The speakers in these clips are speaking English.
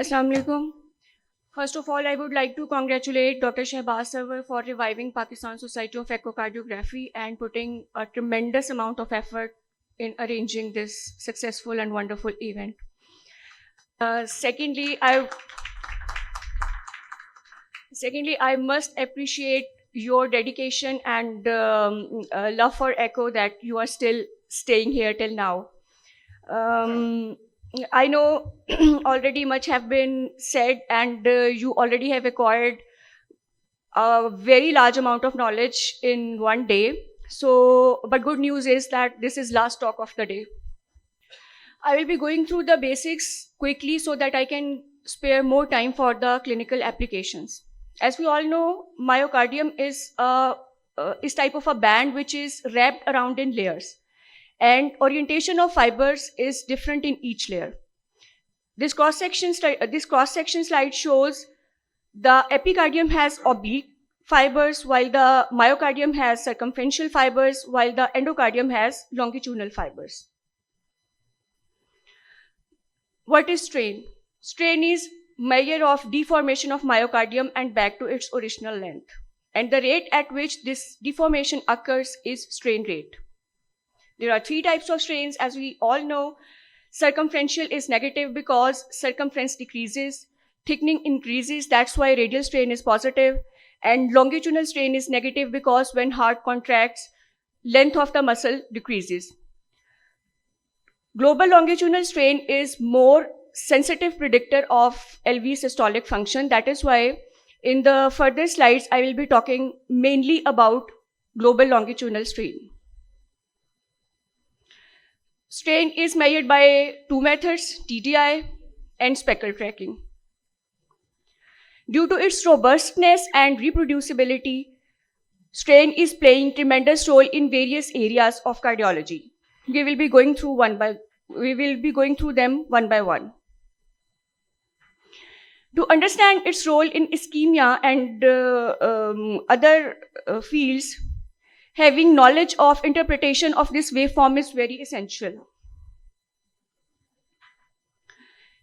Assalamu alaikum. First of all, I would like to congratulate Dr. Shehbaz Sarwar for reviving Pakistan Society of Echocardiography and putting a tremendous amount of effort in arranging this successful and wonderful event. Secondly, I must appreciate your dedication and love for Echo that you are still staying here till now. I know already much have been said, and you already have acquired a very large amount of knowledge in one day. So, but good news is that this is last talk of the day. I will be going through the basics quickly so that I can spare more time for the clinical applications. As we all know, myocardium is type of a band which is wrapped around in layers, and orientation of fibers is different in each layer. This cross-section slide shows the epicardium has oblique fibers, while the myocardium has circumferential fibers, while the endocardium has longitudinal fibers. What is strain? Strain is measure of deformation of myocardium and back to its original length. And the rate at which this deformation occurs is strain rate. There are three types of strains, as we all know. Circumferential is negative because circumference decreases, thickening increases, that's why radial strain is positive, and longitudinal strain is negative because when heart contracts, length of the muscle decreases. Global longitudinal strain is more sensitive predictor of LV systolic function. That is why in the further slides, I will be talking mainly about global longitudinal strain. Strain is measured by two methods, TDI and speckle tracking. Due to its robustness and reproducibility, strain is playing tremendous role in various areas of cardiology. We will be going through them one by one. To understand its role in ischemia and other fields, having knowledge of interpretation of this waveform is very essential.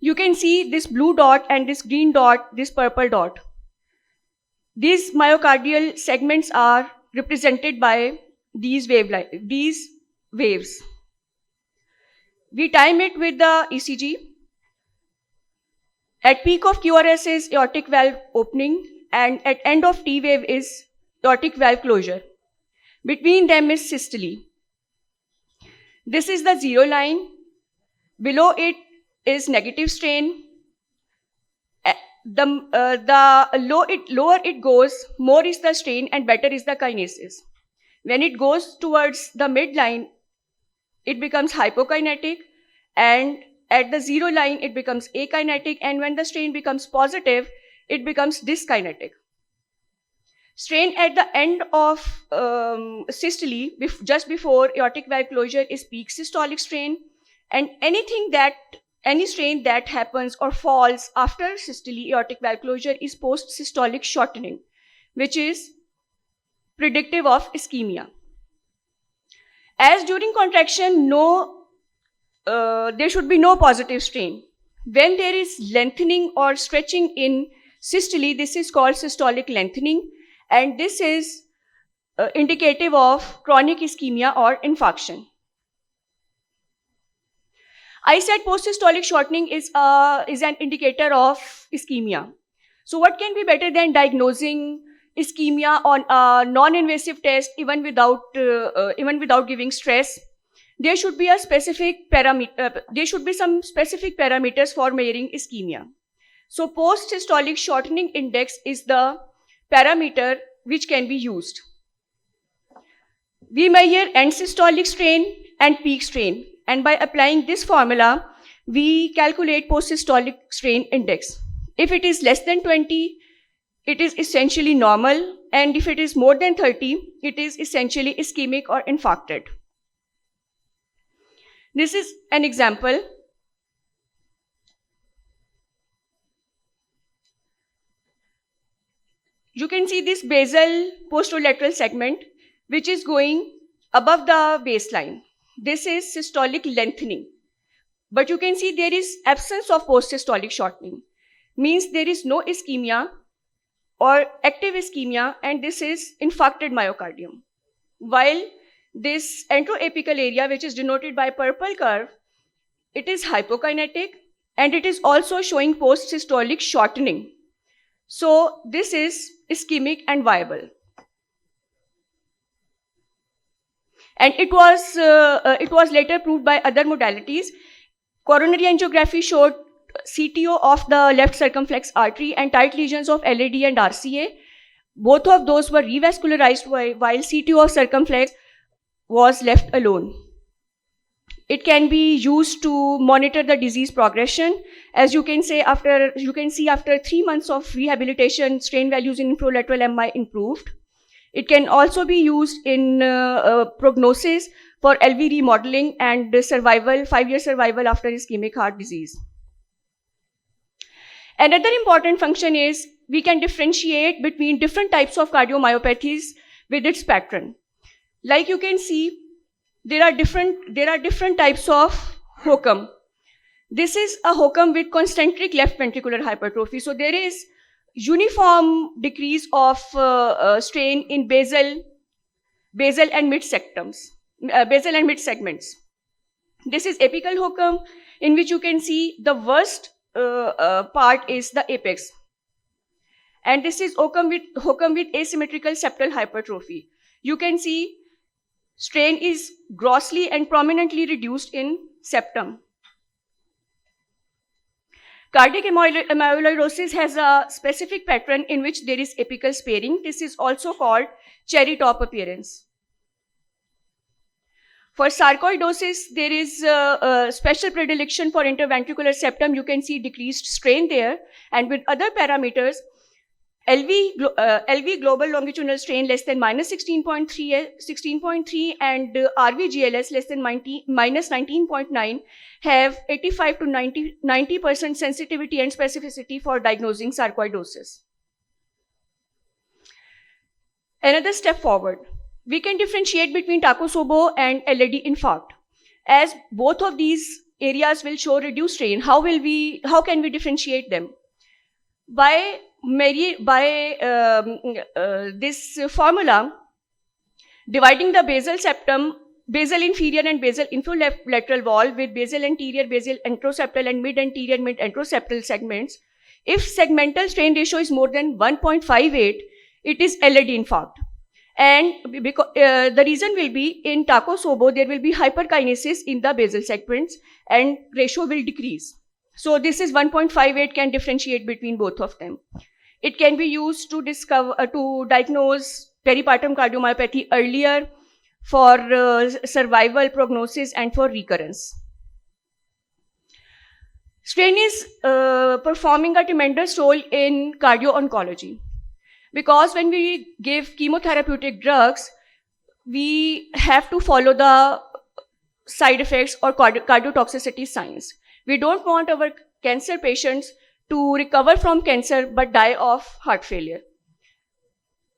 You can see this blue dot and this green dot, this purple dot. These myocardial segments are represented by these waves. We time it with the ECG. At peak of QRS is aortic valve opening, and at end of T wave is aortic valve closure. Between them is systole. This is the zero line. Below it is negative strain. The lower it goes, more is the strain and better is the kinesis. When it goes towards the midline, it becomes hypokinetic, and at the zero line, it becomes akinetic, and when the strain becomes positive, it becomes dyskinetic. Strain at the end of systole, just before aortic valve closure, is peak systolic strain, and any strain that happens or falls after systole aortic valve closure is post-systolic shortening, which is predictive of ischemia. As during contraction, there should be no positive strain. When there is lengthening or stretching in systole, this is called systolic lengthening, and this is indicative of chronic ischemia or infarction. I said post-systolic shortening is an indicator of ischemia. So what can be better than diagnosing ischemia on a non-invasive test, even without giving stress? There should be some specific parameters for measuring ischemia. So post-systolic shortening index is the parameter which can be used. We measure end systolic strain and peak strain, and by applying this formula, we calculate post-systolic strain index. If it is less than 20, it is essentially normal, and if it is more than 30, it is essentially ischemic or infarcted. This is an example. You can see this basal posterolateral segment, which is going above the baseline. This is systolic lengthening. But you can see there is absence of post-systolic shortening. means there is no ischemia or active ischemia, and this is infarcted myocardium. While this enteroapical area, which is denoted by purple curve, it is hypokinetic and it is also showing post-systolic shortening. So this is ischemic and viable. And it was later proved by other modalities. Coronary angiography showed CTO of the left circumflex artery and tight lesions of LAD and RCA. Both of those were revascularized while CTO of circumflex was left alone. It can be used to monitor the disease progression. As you can see, after 3 months of rehabilitation, strain values in infralateral MI improved. It can also be used in prognosis for LV remodeling and survival, 5-year survival after ischemic heart disease. Another important function is we can differentiate between different types of cardiomyopathies with its pattern. Like you can see, there are different types of HOCM. This is a HOCM with concentric left ventricular hypertrophy. So there is uniform decrease of strain in basal and mid segments. This is apical HOCM, in which you can see the worst part is the apex. And this is HOCM with asymmetrical septal hypertrophy. You can see strain is grossly and prominently reduced in septum. Cardiac amyloidosis has a specific pattern in which there is apical sparing. This is also called cherry top appearance. For sarcoidosis, there is a special predilection for interventricular septum. You can see decreased strain there. And with other parameters, LV global longitudinal strain less than -16.3 and RV GLS less than -19.9 have 85 to 90% sensitivity and specificity for diagnosing sarcoidosis. Another step forward, we can differentiate between Takotsubo and LAD infarct. As both of these areas will show reduced strain, how can we differentiate them? By this formula, dividing the basal septum, basal inferior and basal infralateral wall with basal anterior, basal anteroseptal and mid anterior, mid anteroseptal segments, if segmental strain ratio is more than 1.58, it is LAD infarct. And the reason will be in Takotsubo, there will be hyperkinesis in the basal segments and ratio will decrease. So this is 1.58 can differentiate between both of them. It can be used to diagnose peripartum cardiomyopathy earlier for survival, prognosis, and for recurrence. Strain is performing a tremendous role in cardio-oncology because when we give chemotherapeutic drugs, we have to follow the side effects or cardiotoxicity signs. We don't want our cancer patients to recover from cancer but die of heart failure.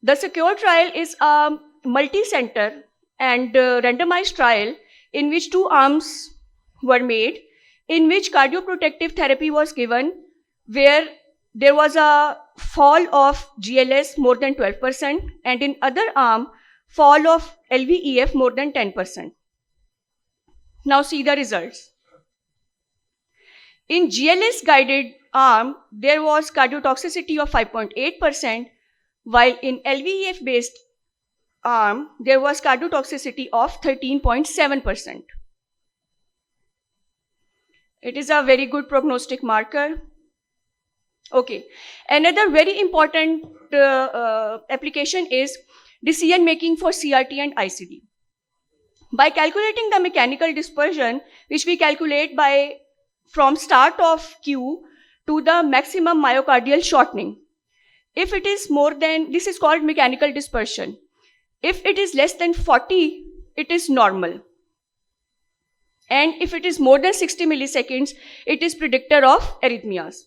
The SECURE trial is a multi-center and randomized trial in which 2 arms were made, in which cardioprotective therapy was given, where there was a fall of GLS more than 12% and in other arm, fall of LVEF more than 10%. Now see the results. In GLS guided arm, there was cardiotoxicity of 5.8%, while in LVEF based arm, there was cardiotoxicity of 13.7%. It is a very good prognostic marker. Okay, another very important application is decision making for CRT and ICD. By calculating the mechanical dispersion, which we calculate from start of Q to the maximum myocardial shortening. If it is more than, this is called mechanical dispersion. If it is less than 40, it is normal. And if it is more than 60 milliseconds, it is predictor of arrhythmias.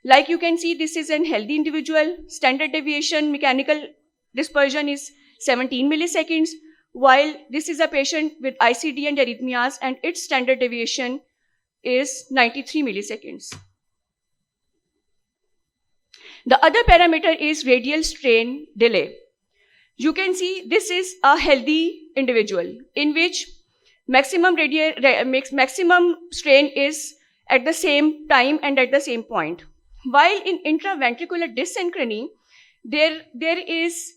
Like you can see, this is an healthy individual. Standard deviation mechanical dispersion is 17 milliseconds, while this is a patient with ICD and arrhythmias and its standard deviation is 93 milliseconds. The other parameter is radial strain delay. You can see this is a healthy individual in which maximum strain is at the same time and at the same point. While in intraventricular dysynchrony, there is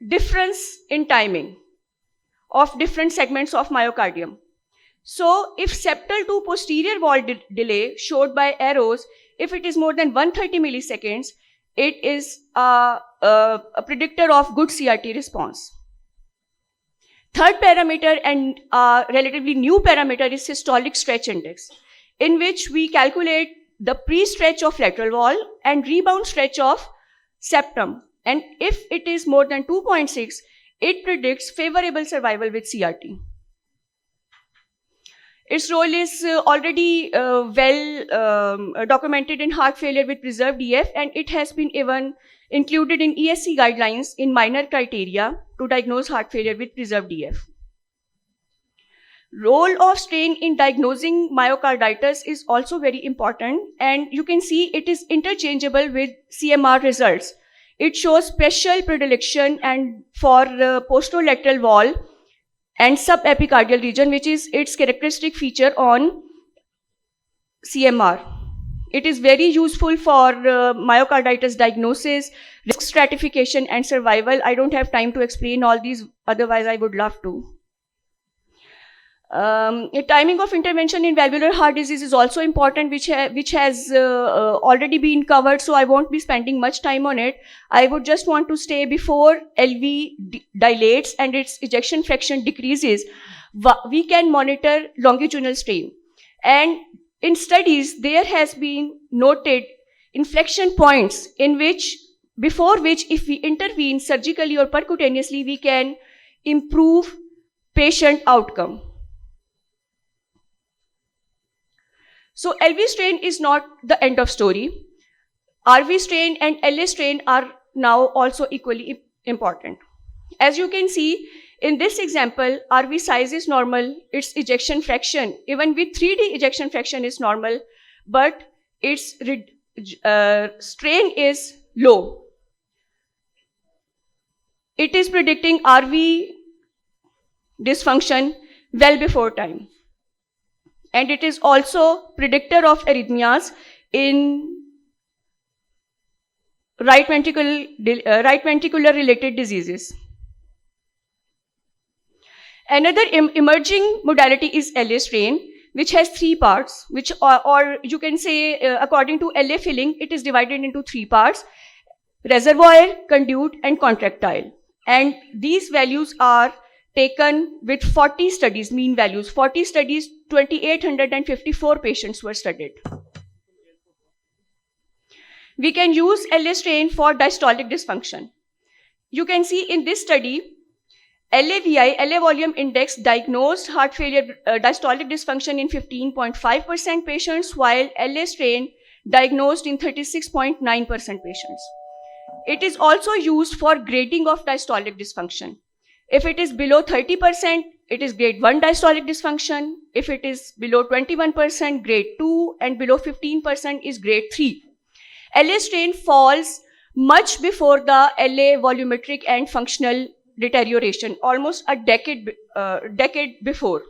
difference in timing of different segments of myocardium. So if septal to posterior wall delay showed by arrows, if it is more than 130 milliseconds, it is a predictor of good CRT response. Third parameter and relatively new parameter is systolic stretch index, in which we calculate the pre-stretch of lateral wall and rebound stretch of septum. And if it is more than 2.6, it predicts favorable survival with CRT. Its role is already documented in heart failure with preserved EF, and it has been even included in ESC guidelines in minor criteria to diagnose heart failure with preserved EF. Role of strain in diagnosing myocarditis is also very important, and you can see it is interchangeable with CMR results. It shows special predilection and for posterolateral wall and subepicardial region, which is its characteristic feature on CMR. It is very useful for myocarditis diagnosis, risk stratification, and survival. I don't have time to explain all these, otherwise I would love to. Timing of intervention in valvular heart disease is also important, which has already been covered, so I won't be spending much time on it. I would just want to say before LV dilates and its ejection fraction decreases, we can monitor longitudinal strain. And in studies, there has been noted inflection points in which, before which, if we intervene surgically or percutaneously, we can improve patient outcome. So LV strain is not the end of story. RV strain and LA strain are now also equally important. As you can see, in this example, RV size is normal, its ejection fraction, even with 3D ejection fraction is normal, but its strain is low. It is predicting RV dysfunction well before time. And it is also predictor of arrhythmias in right ventricular related diseases. Another emerging modality is LA strain, which has three parts, which or you can say according to LA filling, it is divided into three parts: reservoir, conduit, and contractile. And these values are taken with 40 studies, mean values. 40 studies, 2,854 patients were studied. We can use LA strain for diastolic dysfunction. You can see in this study, LAVI, LA volume index, diagnosed heart failure diastolic dysfunction in 15.5% patients, while LA strain diagnosed in 36.9% patients. It is also used for grading of diastolic dysfunction. If it is below 30%, it is grade 1 diastolic dysfunction. If it is below 21%, grade 2, and below 15% is grade 3. LA strain falls much before the LA volumetric and functional deterioration, almost a decade before.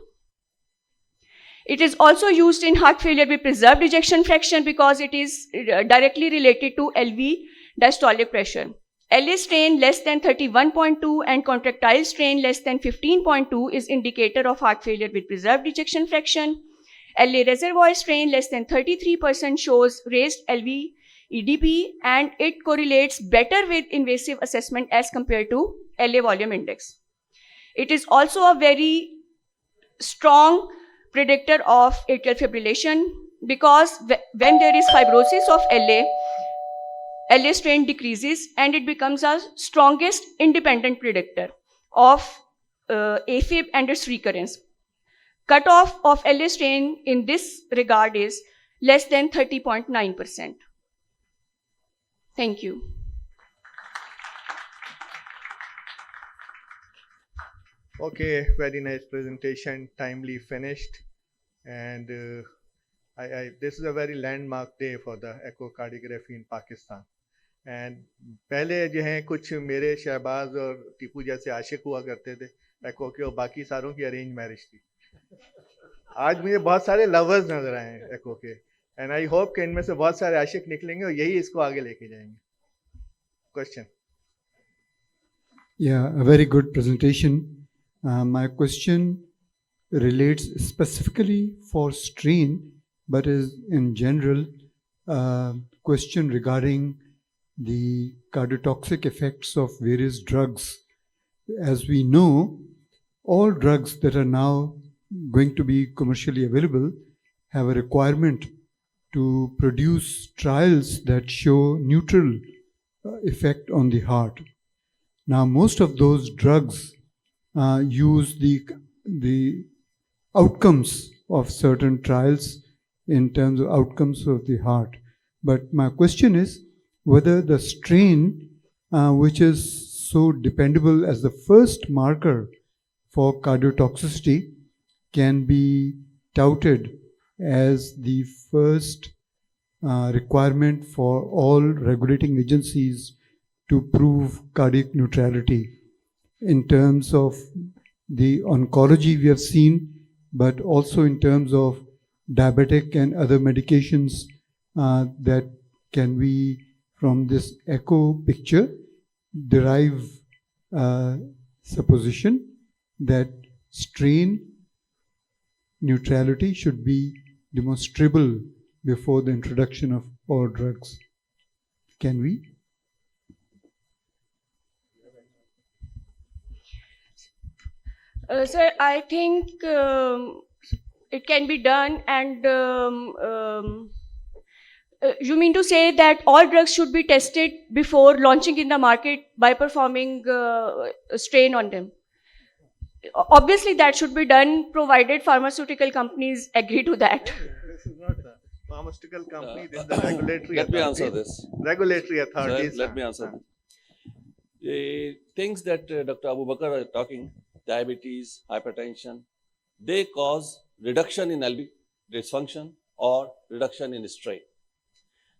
It is also used in heart failure with preserved ejection fraction because it is directly related to LV diastolic pressure. LA strain less than 31.2 and contractile strain less than 15.2 is indicator of heart failure with preserved ejection fraction. LA reservoir strain less than 33% shows raised LV EDP, and it correlates better with invasive assessment as compared to LA volume index. It is also a very strong predictor of atrial fibrillation because when there is fibrosis of LA strain decreases and it becomes a strongest independent predictor of AFib and its recurrence. Cutoff of LA strain in this regard is less than 30.9%. Thank you. Okay, very nice presentation, timely finished. And this is a very landmark day for the echocardiography in Pakistan. And पहले जो हैं कुछ मेरे शहबाज और टीपू जैसे आशिक हुआ करते थे एको के, और बाकी सारों की अरेंज मैरिज थी. आज मुझे बहुत सारे लवर्स नजर आए हैं एको के, एंड आई होप कि इनमें से बहुत सारे आशिक निकलेंगे और यही इसको आगे लेके जाएंगे. Question. Yeah, a very good presentation. My question relates specifically for strain, but is in general question regarding the cardiotoxic effects of various drugs. As we know, all drugs that are now going to be commercially available have a requirement to produce trials that show neutral effect on the heart. Now, most of those drugs use the outcomes of certain trials in terms of outcomes of the heart. But my question is whether the strain, which is so dependable as the first marker for cardiotoxicity, can be touted as the first requirement for all regulating agencies to prove cardiac neutrality. In terms of the oncology we have seen, but also in terms of diabetic and other medications that can be from this echo picture derive supposition that strain neutrality should be demonstrable before the introduction of all drugs. Can we? Sir, I think it can be done, and you mean to say that all drugs should be tested before launching in the market by performing a strain on them? Obviously, that should be done provided pharmaceutical companies agree to that. This is not the pharmaceutical company, this is the regulatory Let me authority. answer this. Regulatory Sir, authorities. let me answer this. Things that Dr. Abu Bakr are talking, diabetes, hypertension, they cause reduction in LV dysfunction or reduction in strain.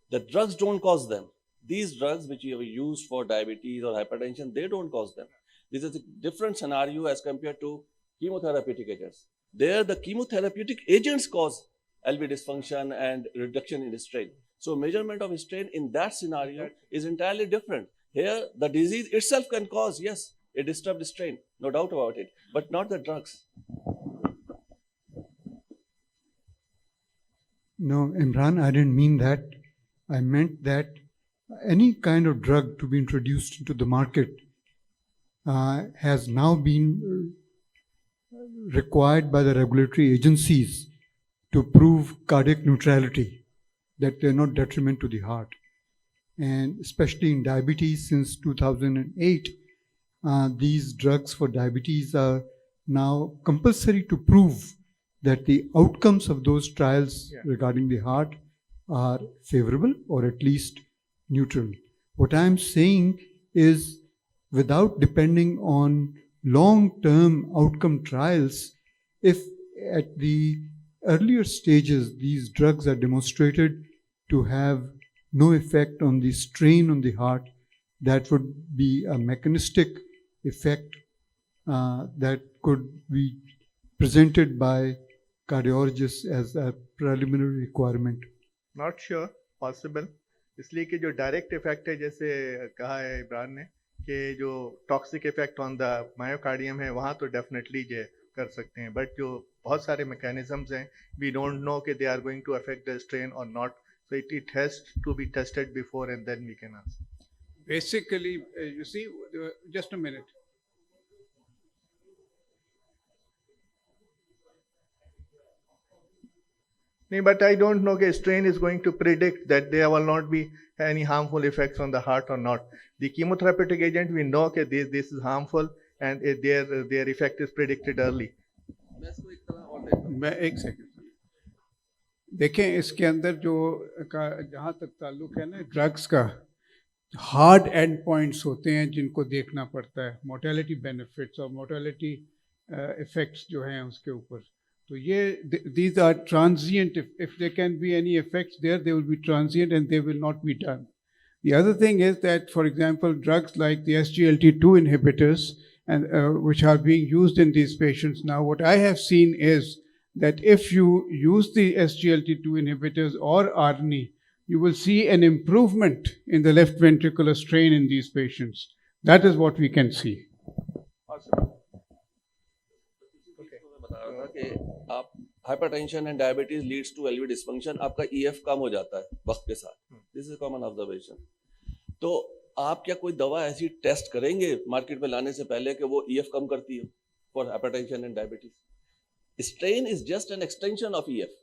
The drugs don't cause them. These drugs which you have used for diabetes or hypertension, they don't cause them. This is a different scenario as compared to chemotherapeutic agents. There, the chemotherapeutic agents cause LV dysfunction and reduction in strain. So measurement of strain in that scenario is entirely different. Here, the disease itself can cause, yes, a disturbed strain, no doubt about it, but not the drugs. No, Imran, I didn't mean that. I meant that any kind of drug to be introduced into the market has now been required by the regulatory agencies to prove cardiac neutrality, that they're not detriment to the heart. And especially in diabetes, since 2008, these drugs for diabetes are now compulsory to prove that the outcomes of those trials regarding the heart are favorable or at least neutral. What I'm saying is, without depending on long-term outcome trials, if at the earlier stages these drugs are demonstrated to have no effect on the strain on the heart, that would be a mechanistic effect that could be presented by cardiologists as a preliminary requirement. Not sure, possible. इसलिए कि जो direct effect है, जैसे कहा है इमरान ने, कि जो toxic effect on the myocardium है, वहाँ तो डेफिनेटली ये कर सकते हैं, बट जो बहुत सारे मैकेनिज्म्स हैं, वी डोंट नो कि they are going to affect the strain or not, so it has to be tested before and then we can answer. Basically, you see, just a minute. No, but I don't know that strain is going to predict that there will not be any harmful effects on the heart or not. The chemotherapeutic agent, we know that this is harmful and their effect is predicted early. मैं एक second देखें, इसके अंदर जो जहाँ तक ताल्लुक है ना ड्रग्स का, हार्ड एंड पॉइंट्स होते हैं जिनको देखना पड़ता है, मोर्टेलिटी बेनिफिट्स और मोर्टेलिटी इफेक्ट्स जो हैं उसके ऊपर. तो ये these are transient. If there can be any effects there, they will be transient and they will not be done. The other thing is that, for example, drugs like the SGLT2 inhibitors, and which are being used in these patients now, what I have seen is that if you use the SGLT2 inhibitors or ARNI, you will see an improvement in the left ventricular strain in these patients. That is what we can see. Possible. Okay. मैं बता रहा था कि आप hypertension and diabetes leads to LV dysfunction, आपका EF कम हो जाता है वक्त के साथ. This is common observation. तो आप क्या कोई दवा ऐसी टेस्ट करेंगे मार्केट में लाने से पहले कि वो ईएफ कम करती हो for hypertension and diabetes? Strain is just an extension of EF.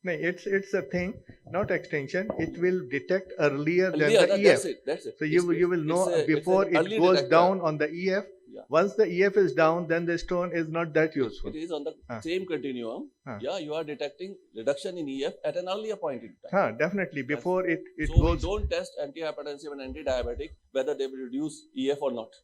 No, it's a thing, not extension. It will detect earlier than Earlier, the that's EF. it, that's it. So you will know it's before an it early goes detector. down on the EF. Yeah. Once the EF is down, then the stone is not that useful. It is on the Huh. same continuum. Huh. Yeah, you are detecting reduction in EF at an earlier point in time. Huh, definitely. Before it So we goes. don't test antihypertensive and anti-diabetic whether they will reduce EF or not.